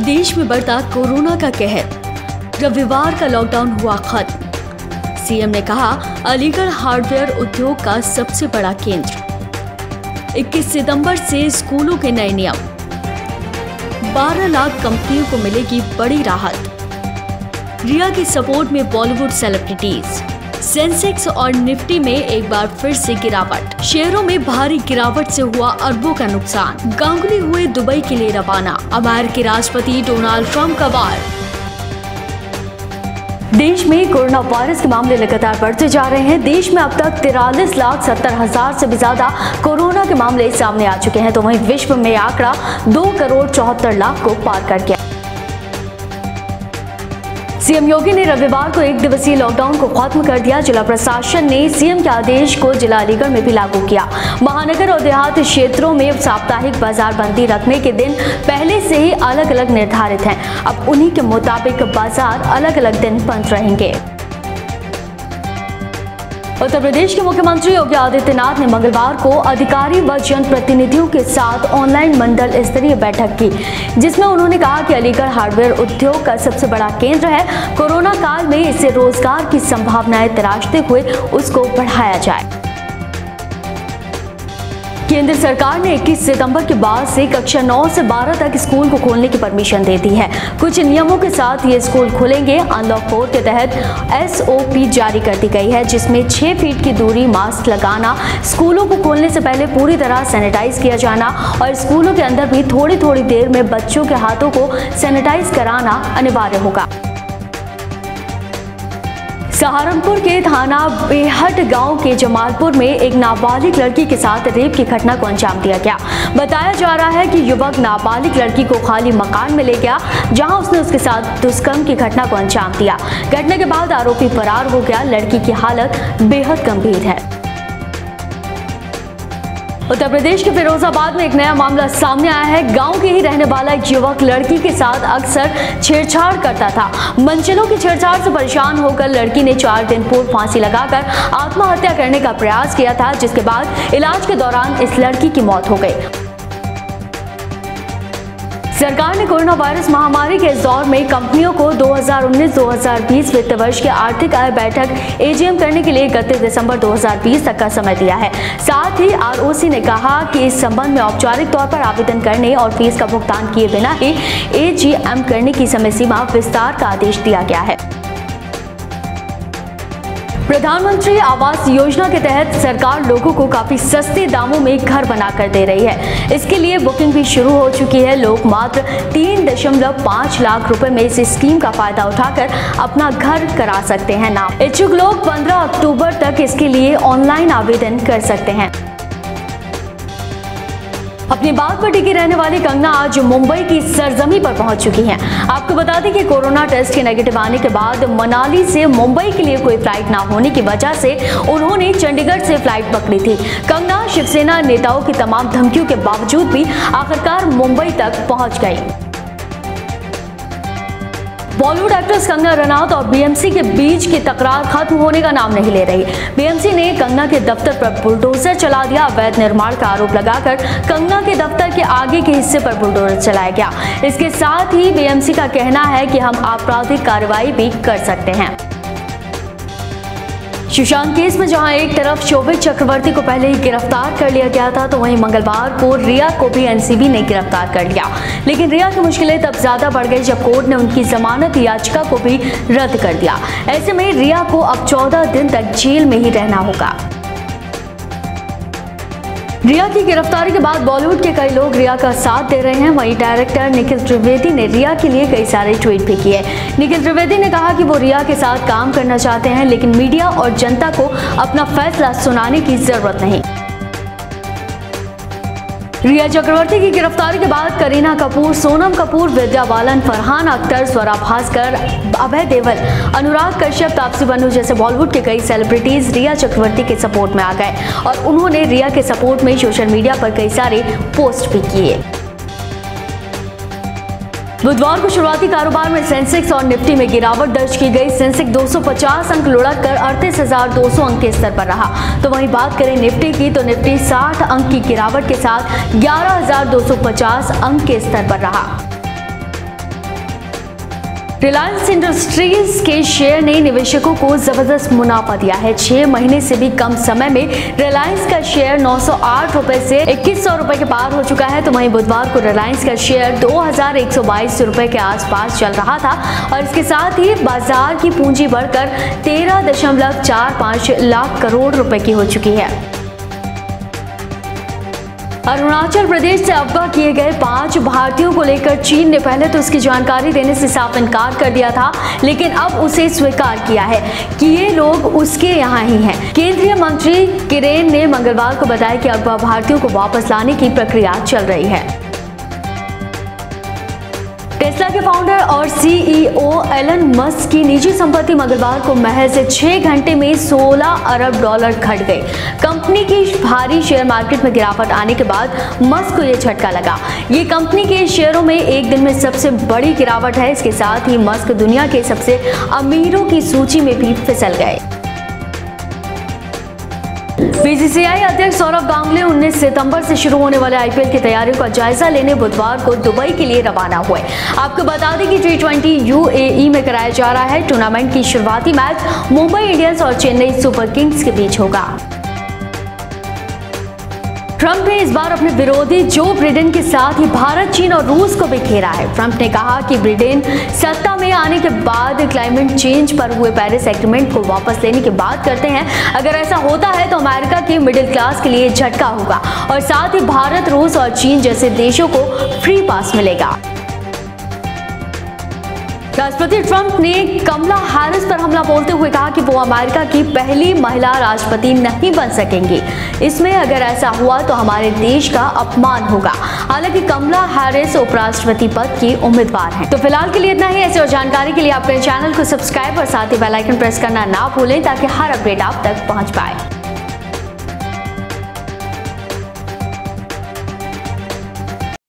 देश में बढ़ता कोरोना का कहर, रविवार का लॉकडाउन हुआ खत्म। सीएम ने कहा अलीगढ़ हार्डवेयर उद्योग का सबसे बड़ा केंद्र। 21 सितंबर से स्कूलों के नए नियम। 12 लाख कंपनियों को मिलेगी बड़ी राहत। रिया की सपोर्ट में बॉलीवुड सेलिब्रिटीज। सेंसेक्स और निफ्टी में एक बार फिर से गिरावट। शेयरों में भारी गिरावट से हुआ अरबों का नुकसान। गांगुली हुए दुबई के लिए रवाना। अमेरिकी राष्ट्रपति डोनाल्ड ट्रंप का वार। देश में कोरोना वायरस के मामले लगातार बढ़ते जा रहे हैं। देश में अब तक 43,70,000 से भी ज्यादा कोरोना के मामले सामने आ चुके हैं, तो वहीं विश्व में आंकड़ा 2,74,00,000 को पार कर गया। सीएम योगी ने रविवार को 1 दिवसीय लॉकडाउन को खत्म कर दिया। जिला प्रशासन ने सीएम के आदेश को जिला अलीगढ़ में भी लागू किया। महानगर और देहात क्षेत्रों में साप्ताहिक बाजार बंदी रखने के दिन पहले से ही अलग अलग निर्धारित हैं। अब उन्हीं के मुताबिक बाजार अलग अलग दिन बंद रहेंगे। उत्तर प्रदेश के मुख्यमंत्री योगी आदित्यनाथ ने मंगलवार को अधिकारी व जनप्रतिनिधियों के साथ ऑनलाइन मंडल स्तरीय बैठक की, जिसमें उन्होंने कहा कि अलीगढ़ हार्डवेयर उद्योग का सबसे बड़ा केंद्र है। कोरोना काल में इससे रोजगार की संभावनाएं तराशते हुए उसको बढ़ाया जाए। केंद्र सरकार ने 21 सितंबर के बाद से कक्षा 9 से 12 तक स्कूल को खोलने की परमिशन दे दी है। कुछ नियमों के साथ ये स्कूल खुलेंगे। अनलॉक 4 के तहत SOP जारी कर दी गई है, जिसमें 6 फीट की दूरी, मास्क लगाना, स्कूलों को खोलने से पहले पूरी तरह सैनिटाइज किया जाना और स्कूलों के अंदर भी थोड़ी थोड़ी देर में बच्चों के हाथों को सैनिटाइज कराना अनिवार्य होगा। सहारनपुर के थाना बेहट गांव के जमालपुर में एक नाबालिग लड़की के साथ रेप की घटना को अंजाम दिया गया। बताया जा रहा है कि युवक नाबालिग लड़की को खाली मकान में ले गया, जहां उसने उसके साथ दुष्कर्म की घटना को अंजाम दिया। घटना के बाद आरोपी फरार हो गया। लड़की की हालत बेहद गंभीर है। उत्तर प्रदेश के फिरोजाबाद में एक नया मामला सामने आया है। गांव के ही रहने वाला एक युवक लड़की के साथ अक्सर छेड़छाड़ करता था। मनचलों की छेड़छाड़ से परेशान होकर लड़की ने 4 दिन पूर्व फांसी लगाकर आत्महत्या करने का प्रयास किया था, जिसके बाद इलाज के दौरान इस लड़की की मौत हो गई। सरकार ने कोरोना वायरस महामारी के इस दौर में कंपनियों को 2019-2020 वित्त वर्ष की आर्थिक आय बैठक AGM करने के लिए 31 दिसंबर 2020 तक का समय दिया है। साथ ही ROC ने कहा कि इस संबंध में औपचारिक तौर पर आवेदन करने और फीस का भुगतान किए बिना ही AGM करने की समय सीमा विस्तार का आदेश दिया गया है। प्रधानमंत्री आवास योजना के तहत सरकार लोगों को काफी सस्ते दामों में घर बनाकर दे रही है। इसके लिए बुकिंग भी शुरू हो चुकी है। लोग मात्र 3.5 लाख रुपए में इस स्कीम का फायदा उठाकर अपना घर करा सकते हैं। नाम इच्छुक लोग 15 अक्टूबर तक इसके लिए ऑनलाइन आवेदन कर सकते हैं। अपनी बात पर टिकी रहने वाली कंगना आज मुंबई की सरजमी पर पहुंच चुकी हैं। आपको बता दें कि कोरोना टेस्ट के नेगेटिव आने के बाद मनाली से मुंबई के लिए कोई फ्लाइट ना होने की वजह से उन्होंने चंडीगढ़ से फ्लाइट पकड़ी थी। कंगना शिवसेना नेताओं की तमाम धमकियों के बावजूद भी आखिरकार मुंबई तक पहुंच गई। बॉलीवुड एक्ट्रेस कंगना रनौत और BMC के बीच की तकरार खत्म होने का नाम नहीं ले रही। BMC ने कंगना के दफ्तर पर बुलडोजर चला दिया। अवैध निर्माण का आरोप लगाकर कंगना के दफ्तर के आगे के हिस्से पर बुलडोजर चलाया गया। इसके साथ ही BMC का कहना है कि हम आपराधिक कार्रवाई भी कर सकते हैं। सुशांत केस में जहां एक तरफ शोभित चक्रवर्ती को पहले ही गिरफ्तार कर लिया गया था, तो वहीं मंगलवार को रिया को भी NCB ने गिरफ्तार कर लिया। लेकिन रिया की मुश्किलें तब ज्यादा बढ़ गई जब कोर्ट ने उनकी जमानत याचिका को भी रद्द कर दिया। ऐसे में रिया को अब 14 दिन तक जेल में ही रहना होगा। रिया की गिरफ्तारी के बाद बॉलीवुड के कई लोग रिया का साथ दे रहे हैं। वहीं डायरेक्टर निखिल त्रिवेदी ने रिया के लिए कई सारे ट्वीट भी किए। निखिल त्रिवेदी ने कहा कि वो रिया के साथ काम करना चाहते हैं, लेकिन मीडिया और जनता को अपना फैसला सुनाने की जरूरत नहीं। रिया चक्रवर्ती की गिरफ्तारी के बाद करीना कपूर, सोनम कपूर, विद्या बालन, फरहान अख्तर, स्वरा भास्कर, अभय देओल, अनुराग कश्यप, तापसी पन्नू जैसे बॉलीवुड के कई सेलिब्रिटीज रिया चक्रवर्ती के सपोर्ट में आ गए और उन्होंने रिया के सपोर्ट में सोशल मीडिया पर कई सारे पोस्ट भी किए। बुधवार को शुरुआती कारोबार में सेंसेक्स और निफ्टी में गिरावट दर्ज की गई। सेंसेक्स 250 अंक लुढ़ककर 38,200 अंक के स्तर पर रहा। तो वहीं बात करें निफ्टी की, तो निफ्टी 60 अंक की गिरावट के साथ 11,250 अंक के स्तर पर रहा। रिलायंस इंडस्ट्रीज के शेयर ने निवेशकों को जबरदस्त मुनाफा दिया है। 6 महीने से भी कम समय में रिलायंस का शेयर 908 रुपए से 2100 रुपए के पार हो चुका है। तो वहीं बुधवार को रिलायंस का शेयर 2122 रुपए के आसपास चल रहा था और इसके साथ ही बाजार की पूंजी बढ़कर 13.45 लाख करोड़ रुपए की हो चुकी है। अरुणाचल प्रदेश से अगवा किए गए 5 भारतीयों को लेकर चीन ने पहले तो उसकी जानकारी देने से साफ इनकार कर दिया था, लेकिन अब उसे स्वीकार किया है कि ये लोग उसके यहाँ ही हैं। केंद्रीय मंत्री किरेन ने मंगलवार को बताया कि अगवा भारतीयों को वापस लाने की प्रक्रिया चल रही है। टेस्ला के फाउंडर और सीईओ एलन मस्क की निजी संपत्ति मंगलवार को महज 6 घंटे में 16 अरब डॉलर घट गई। कंपनी की भारी शेयर मार्केट में गिरावट आने के बाद मस्क को यह झटका लगा। ये कंपनी के शेयरों में एक दिन में सबसे बड़ी गिरावट है। इसके साथ ही मस्क दुनिया के सबसे अमीरों की सूची में भी फिसल गए। बीसीसीआई अध्यक्ष सौरव गांगुली 19 सितंबर से शुरू होने वाले आईपीएल की तैयारियों का जायजा लेने बुधवार को दुबई के लिए रवाना हुए। आपको बता दें कि T20 यूएई में कराया जा रहा है। टूर्नामेंट की शुरुआती मैच मुंबई इंडियंस और चेन्नई सुपर किंग्स के बीच होगा। ट्रंप ने इस बार अपने विरोधी जो बिडेन के साथ ही भारत, चीन और रूस को भी घेरा है। ट्रंप ने कहा कि बिडेन सत्ता में आने के बाद क्लाइमेट चेंज पर हुए पेरिस एग्रीमेंट को वापस लेने की बात करते हैं। अगर ऐसा होता है तो अमेरिका के मिडिल क्लास के लिए झटका होगा और साथ ही भारत, रूस और चीन जैसे देशों को फ्री पास मिलेगा। राष्ट्रपति ट्रंप ने कमला हैरिस पर हमला बोलते हुए कहा कि वो अमेरिका की पहली महिला राष्ट्रपति नहीं बन सकेंगी। इसमें अगर ऐसा हुआ तो हमारे देश का अपमान होगा। हालांकि कमला हैरिस उपराष्ट्रपति पद की उम्मीदवार हैं। तो फिलहाल के लिए इतना ही। ऐसे और जानकारी के लिए अपने चैनल को सब्सक्राइब और साथ ही बेल आइकन प्रेस करना ना भूलें ताकि हर अपडेट आप तक पहुंच पाए।